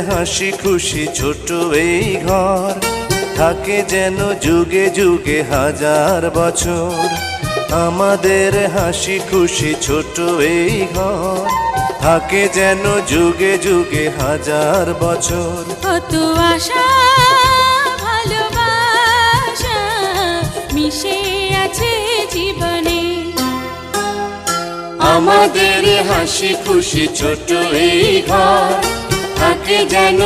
হাসি খুশি ছোট এই ঘর থাকে যেন যুগে যুগে হাজার বছর। আমাদের হাসি খুশি ছোট এই ঘর থাকে যেন যুগে যুগে হাজার বছর। কত আশা ভালোবাসা মিশে আছে জীবনে। আমাদের হাসি খুশি ছোট এই ঘর থাকে যেন